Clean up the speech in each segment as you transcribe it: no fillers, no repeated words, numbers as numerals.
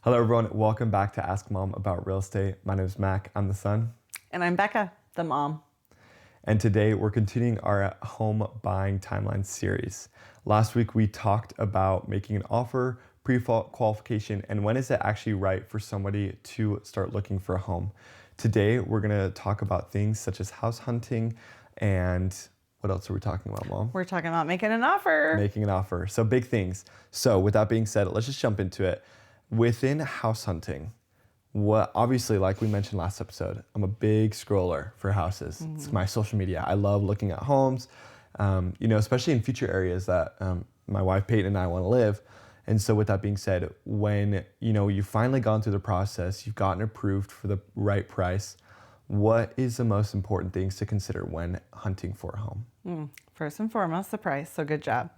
Hello, everyone. Welcome back to Ask Mom About Real Estate. My name is Mac. I'm the son. And I'm Becca, the mom. And today we're continuing our home buying timeline series. Last week we talked about making an offer, pre-qualification, and when is it actually right for somebody to start looking for a home. Today we're going to talk about things such as house hunting and what else are we talking about, Mom? We're talking about making an offer. Making an offer. So big things. So with that being said, let's just jump into it. Within house hunting, what obviously, like we mentioned last episode, I'm a big scroller for houses. It's my social media. I love looking at homes, especially in future areas that my wife Peyton and I want to live. And so with that being said, when you've finally gone through the process, you've gotten approved for the right price, what is the most important things to consider when hunting for a home? First and foremost, the price. So good job.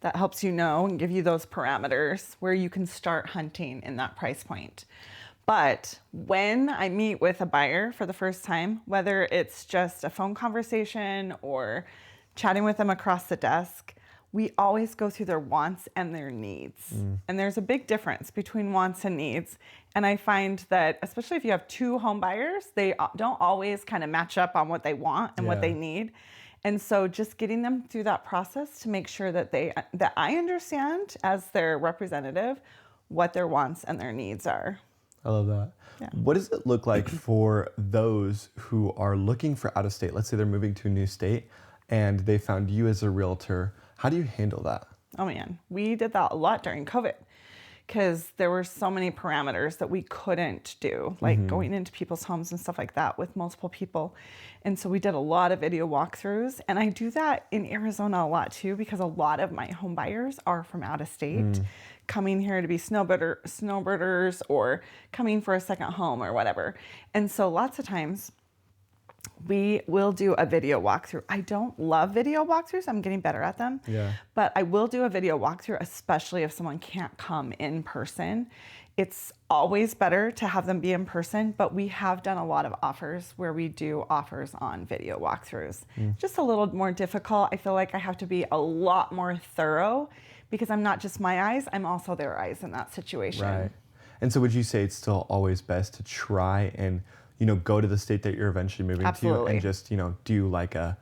That helps you know and give you those parameters where you can start hunting in that price point. But when I meet with a buyer for the first time, whether it's just a phone conversation or chatting with them across the desk, we always go through their wants and their needs. And there's a big difference between wants and needs. And I find that, especially if you have two home buyers, they don't always kind of match up on what they want and what they need. And so just getting them through that process to make sure that I understand as their representative what their wants and their needs are. I love that. Yeah. What does it look like for those who are looking for out of state? Let's say they're moving to a new state and they found you as a realtor. How do you handle that? Oh man, we did that a lot during COVID because there were so many parameters that we couldn't do, like going into people's homes and stuff like that with multiple people. And so we did a lot of video walkthroughs. And I do that in Arizona a lot too, because a lot of my home buyers are from out of state, coming here to be snowbirders or coming for a second home or whatever. And so lots of times we will do a video walkthrough. I don't love video walkthroughs. I'm getting better at them. Yeah. But I will do a video walkthrough, especially if someone can't come in person. It's always better to have them be in person, but we have done a lot of offers where we do offers on video walkthroughs. Just a little more difficult. I feel like I have to be a lot more thorough because I'm not just my eyes, I'm also their eyes in that situation. Right. And so would you say it's still always best to try and go to the state that you're eventually moving to and just, do like a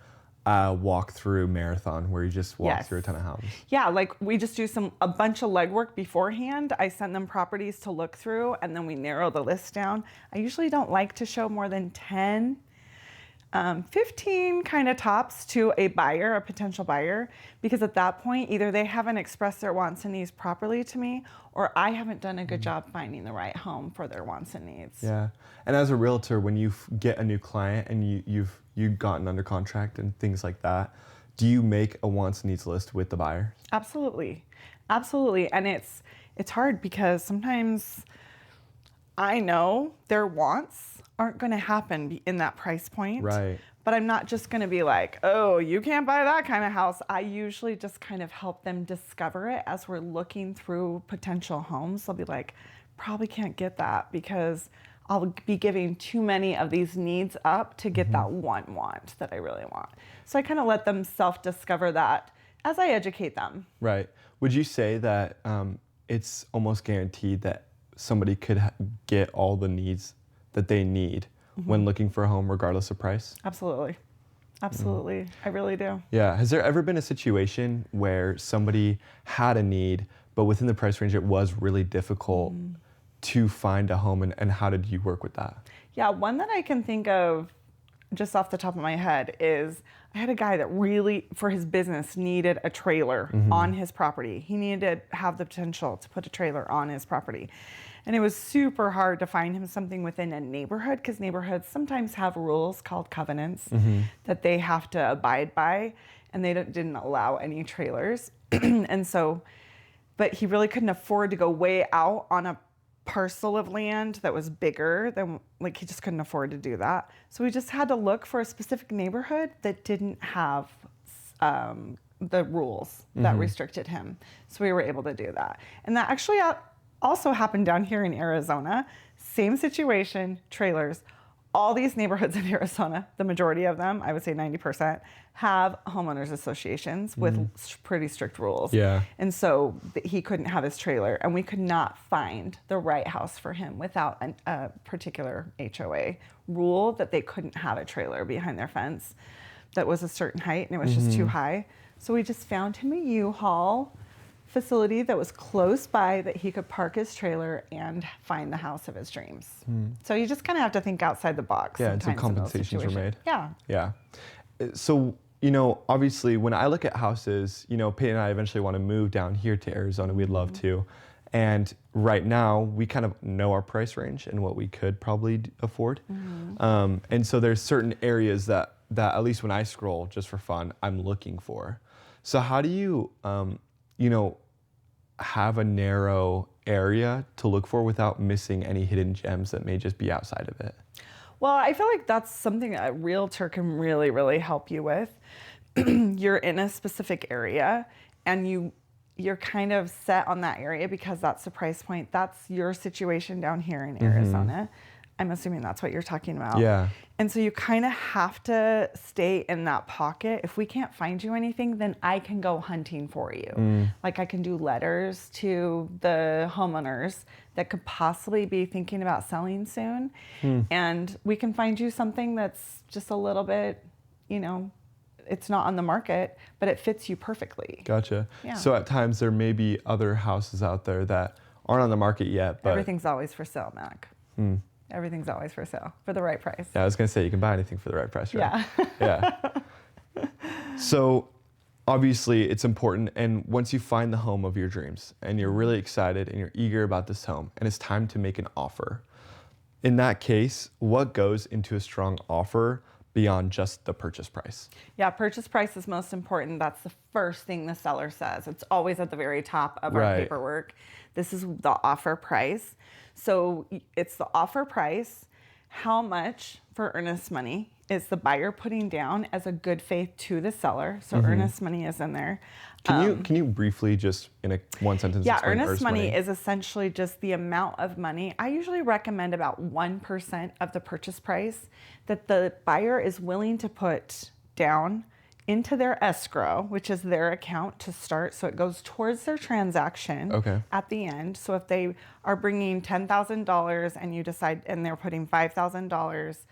walk-through marathon where you just walk through a ton of houses? Yeah, like we just do a bunch of legwork beforehand. I send them properties to look through and then we narrow the list down. I usually don't like to show more than 10, 15 kind of tops to a buyer, a potential buyer, because at that point, either they haven't expressed their wants and needs properly to me, or I haven't done a good job finding the right home for their wants and needs. Yeah. And as a realtor, when you get a new client and you've gotten under contract and things like that, do you make a wants and needs list with the buyer? Absolutely. Absolutely. And it's hard because sometimes I know their wants aren't going to happen in that price point. Right. But I'm not just going to be like, oh, you can't buy that kind of house. I usually just kind of help them discover it as we're looking through potential homes. They'll be like, probably can't get that because I'll be giving too many of these needs up to get that one want that I really want. So I kind of let them self-discover that as I educate them. Right. Would you say that it's almost guaranteed that somebody could get all the needs that they need when looking for a home, regardless of price? Absolutely. Absolutely. I really do. Yeah. Has there ever been a situation where somebody had a need, but within the price range, it was really difficult to find a home, and how did you work with that? Yeah, one that I can think of just off the top of my head is I had a guy that really, for his business, needed a trailer on his property. He needed to have the potential to put a trailer on his property. And it was super hard to find him something within a neighborhood because neighborhoods sometimes have rules called covenants that they have to abide by, and they didn't allow any trailers. And so, but he really couldn't afford to go way out on a parcel of land that was bigger than, like, he just couldn't afford to do that. So we just had to look for a specific neighborhood that didn't have the rules that restricted him. So we were able to do that. And that actually also happened down here in Arizona. Same situation, trailers, all these neighborhoods in Arizona, the majority of them, I would say 90%, have homeowners associations with pretty strict rules. Yeah. And so he couldn't have his trailer, and we could not find the right house for him without a particular HOA rule that they couldn't have a trailer behind their fence that was a certain height, and it was just too high. So we just found him a U-Haul facility that was close by that he could park his trailer and find the house of his dreams. So you just kind of have to think outside the box. Yeah, and some sometimes in those compensations were made. situations. Yeah. Yeah. So, obviously when I look at houses, Peyton and I eventually want to move down here to Arizona. We'd love to. And right now we kind of know our price range and what we could probably afford. And so there's certain areas that at least when I scroll just for fun, I'm looking for. So how do you, have a narrow area to look for without missing any hidden gems that may just be outside of it? Well, I feel like that's something that a realtor can really, really help you with. You're in a specific area and you're kind of set on that area because that's the price point. That's your situation down here in Arizona. I'm assuming that's what you're talking about. Yeah. And so you kind of have to stay in that pocket. If we can't find you anything, then I can go hunting for you. Like I can do letters to the homeowners that could possibly be thinking about selling soon. And we can find you something that's just a little bit, it's not on the market, but it fits you perfectly. Gotcha. Yeah. So at times there may be other houses out there that aren't on the market yet, but Everything's always for sale, Mac. Everything's always for sale for the right price. yeah, I was gonna say you can buy anything for the right price, right? Yeah. Yeah. So obviously it's important, and once you find the home of your dreams and you're really excited and you're eager about this home and it's time to make an offer, in that case, what goes into a strong offer beyond just the purchase price? Yeah, purchase price is most important. That's the first thing the seller says. It's always at the very top of our Right. paperwork. This is the offer price. So it's the offer price. How much for earnest money is the buyer putting down as a good faith to the seller? So earnest money is in there. Can you briefly just in one sentence Yeah, explain earnest money is essentially just the amount of money. I usually recommend about 1% of the purchase price that the buyer is willing to put down into their escrow, which is their account to start. So it goes towards their transaction at the end. So if they are bringing $10,000 and you decide, and they're putting $5,000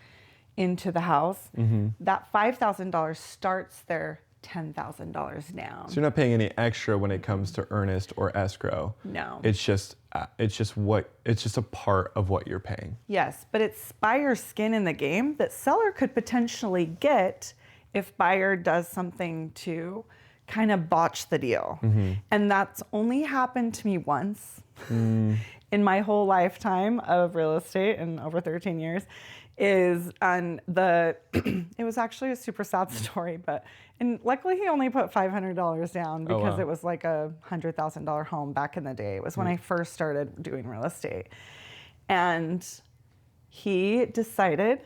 into the house, that $5,000 starts their $10,000 down. So you're not paying any extra when it comes to earnest or escrow. No. It's just a part of what you're paying. Yes, but it's buyer's skin in the game that seller could potentially get if buyer does something to kind of botch the deal. And that's only happened to me once in my whole lifetime of real estate and over 13 years is on it was actually a super sad story, and luckily he only put $500 down because it was like a $100,000 home back in the day. It was when I first started doing real estate. And he decided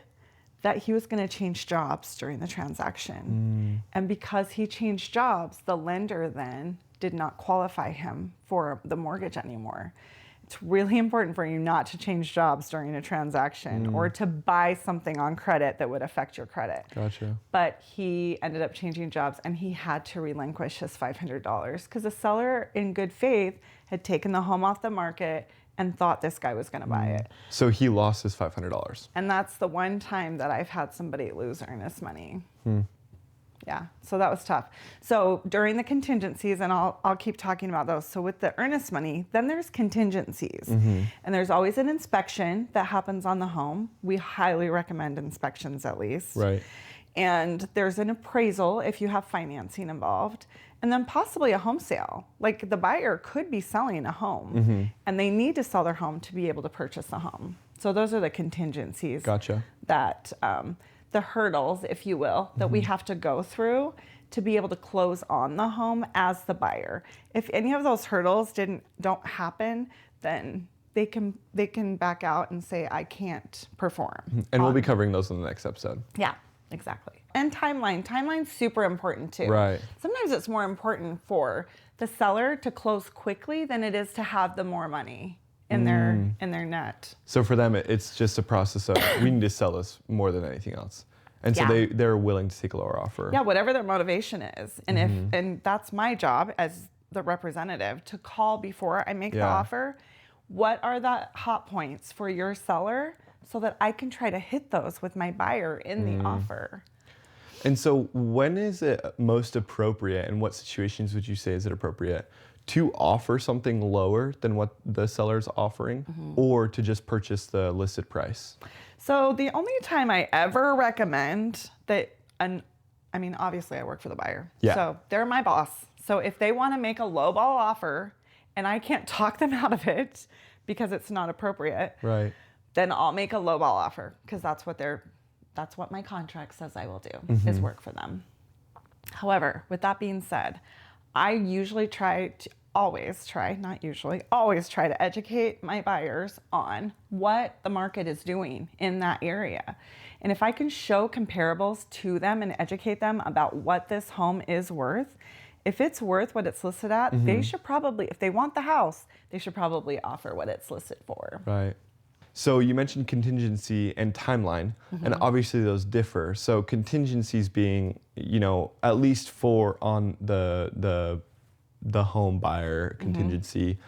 that he was going to change jobs during the transaction. And because he changed jobs, the lender then did not qualify him for the mortgage anymore. It's really important for you not to change jobs during a transaction or to buy something on credit that would affect your credit. Gotcha. But he ended up changing jobs and he had to relinquish his $500 because the seller in good faith had taken the home off the market and thought this guy was going to buy it. So he lost his $500. And that's the one time that I've had somebody lose earnest money. Yeah, so that was tough. So during the contingencies, and I'll keep talking about those. So with the earnest money, then there's contingencies. And there's always an inspection that happens on the home. We highly recommend inspections at least. Right. And there's an appraisal if you have financing involved. And then possibly a home sale. Like the buyer could be selling a home and they need to sell their home to be able to purchase a home. So those are the contingencies. Gotcha. That the hurdles, if you will, that we have to go through to be able to close on the home as the buyer. If any of those hurdles don't happen, then they can back out and say, I can't perform. And we'll be covering those in the next episode. Yeah, exactly. And timeline. Timeline's super important too. Right. Sometimes it's more important for the seller to close quickly than it is to have the more money in their net. So for them, it's just a process of we need to sell this more than anything else. And so they're willing to take a lower offer. Yeah, whatever their motivation is. And and that's my job as the representative to call before I make the offer. What are the hot points for your seller so that I can try to hit those with my buyer in the offer? And so when is it most appropriate, and what situations would you say is it appropriate to offer something lower than what the seller's offering or to just purchase the listed price? So the only time I ever recommend that, I mean, obviously I work for the buyer. Yeah. So they're my boss. So if they want to make a lowball offer and I can't talk them out of it because it's not appropriate, right, then I'll make a lowball offer because that's what my contract says I will do is work for them. However, with that being said, I usually always try to educate my buyers on what the market is doing in that area. And if I can show comparables to them and educate them about what this home is worth, if it's worth what it's listed at, they should probably, if they want the house, they should probably offer what it's listed for. Right. So you mentioned contingency and timeline, and obviously those differ. So contingencies being, at least for on the home buyer contingency,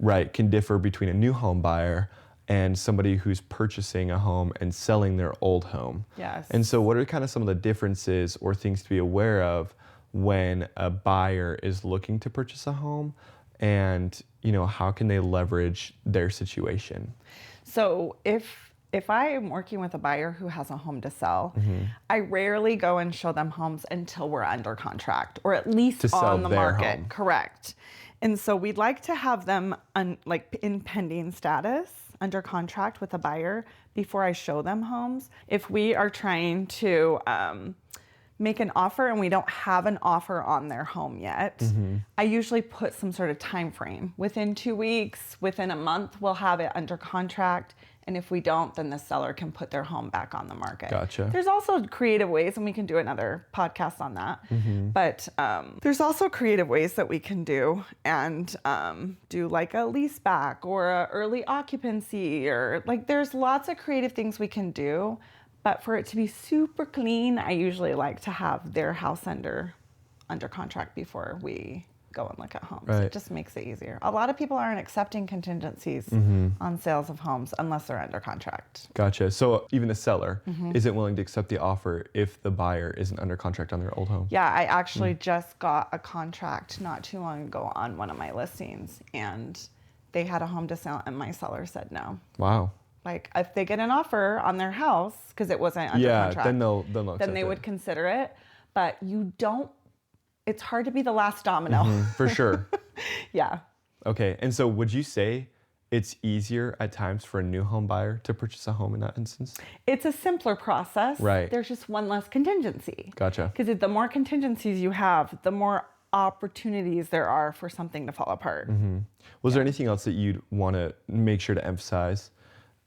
right, can differ between a new home buyer and somebody who's purchasing a home and selling their old home. Yes. And so what are kind of some of the differences or things to be aware of when a buyer is looking to purchase a home, and, how can they leverage their situation? So if I am working with a buyer who has a home to sell, I rarely go and show them homes until we're under contract or at least on the market. Home. Correct. And so we'd like to have them in pending status under contract with a buyer before I show them homes. If we are trying to make an offer and we don't have an offer on their home yet, I usually put some sort of time frame. Within 2 weeks, within a month, we'll have it under contract. And if we don't, then the seller can put their home back on the market. Gotcha. There's also creative ways, and we can do another podcast on that. But there's also creative ways that we can do and do like a lease back or a early occupancy, or there's lots of creative things we can do. But for it to be super clean, I usually like to have their house under contract before we go and look at homes. Right. It just makes it easier. A lot of people aren't accepting contingencies on sales of homes unless they're under contract. Gotcha. So even the seller isn't willing to accept the offer if the buyer isn't under contract on their old home? Yeah, I actually just got a contract not too long ago on one of my listings, and they had a home to sell and my seller said no. Wow. If they get an offer on their house, because it wasn't under contract, then they'll accept they would consider it. But it's hard to be the last domino. For sure. Yeah. Okay. And so would you say it's easier at times for a new home buyer to purchase a home in that instance? It's a simpler process. Right. There's just one less contingency. Gotcha. Because the more contingencies you have, the more opportunities there are for something to fall apart. Was there anything else that you'd want to make sure to emphasize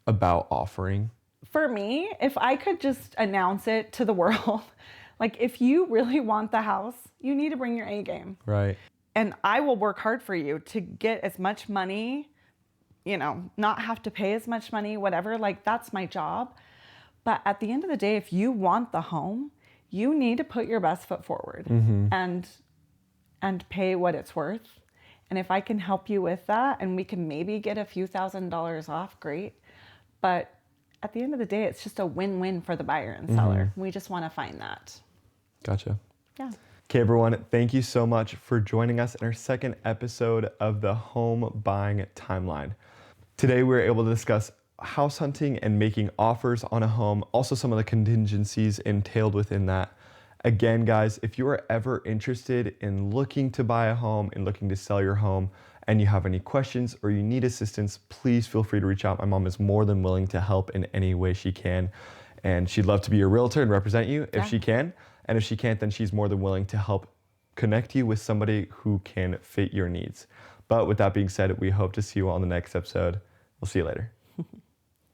about offering? For me, if I could just announce it to the world, if you really want the house, you need to bring your A game. Right. And I will work hard for you to get as much money, not have to pay as much money, whatever, that's my job. But at the end of the day, if you want the home, you need to put your best foot forward and pay what it's worth. And if I can help you with that and we can maybe get a few $1,000s off, great. But at the end of the day, it's just a win-win for the buyer and seller. We just want to find that. Gotcha. Yeah. Okay, everyone, thank you so much for joining us in our second episode of the Home Buying Timeline. Today, we were able to discuss house hunting and making offers on a home, also some of the contingencies entailed within that. Again, guys, if you are ever interested in looking to buy a home and looking to sell your home, and you have any questions or you need assistance, please feel free to reach out. My mom is more than willing to help in any way she can. And she'd love to be your realtor and represent you if she can. And if she can't, then she's more than willing to help connect you with somebody who can fit your needs. But with that being said, we hope to see you on the next episode. We'll see you later.